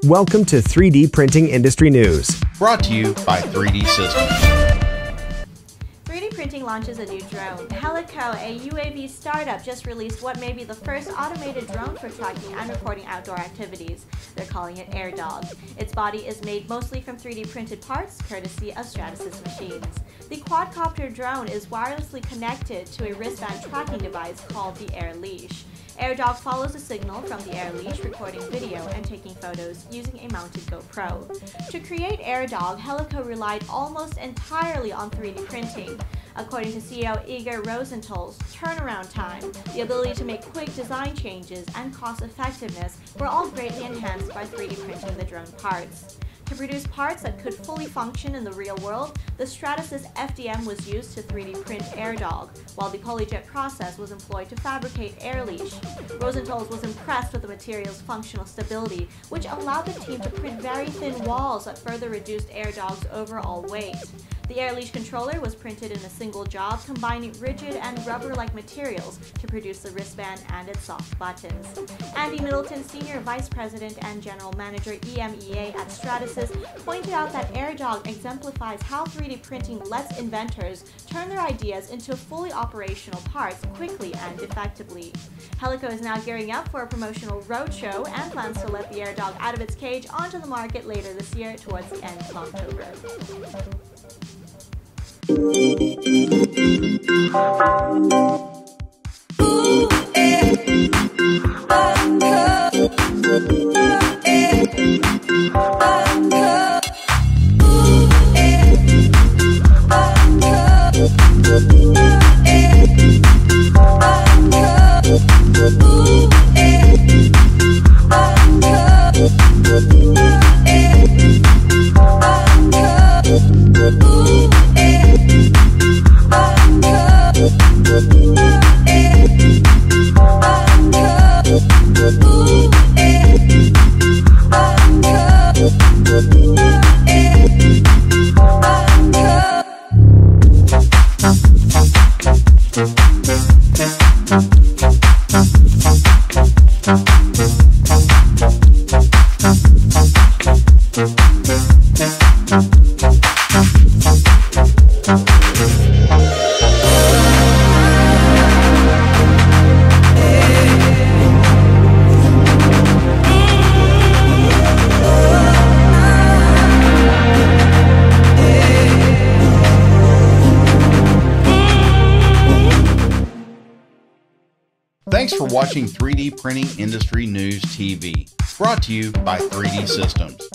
Welcome to 3D Printing Industry News. Brought to you by 3D Systems. 3D printing launches a new drone. Helico, a UAV startup, just released what may be the first automated drone for tracking and recording outdoor activities. They're calling it AirDog. Its body is made mostly from 3D printed parts, courtesy of Stratasys machines. The quadcopter drone is wirelessly connected to a wristband tracking device called the AirLeash. AirDog follows a signal from the AirLeash, recording video and taking photos using a mounted GoPro. To create AirDog, Helico relied almost entirely on 3D printing. According to CEO Egars Rozentals, turnaround time, the ability to make quick design changes, and cost effectiveness were all greatly enhanced by 3D printing the drone parts. To produce parts that could fully function in the real world, the Stratasys FDM was used to 3D print AirDog, while the PolyJet process was employed to fabricate AirLeash. Rozentals was impressed with the material's functional stability, which allowed the team to print very thin walls that further reduced AirDog's overall weight. The AirLeash controller was printed in a single job, combining rigid and rubber-like materials to produce the wristband and its soft buttons. Andy Middleton, Senior Vice President and General Manager EMEA at Stratasys, pointed out that AirDog exemplifies how 3D printing lets inventors turn their ideas into fully operational parts quickly and effectively. Helico is now gearing up for a promotional roadshow and plans to let the AirDog out of its cage onto the market later this year towards the end of October. Thanks for watching 3D Printing Industry News TV, brought to you by 3D Systems.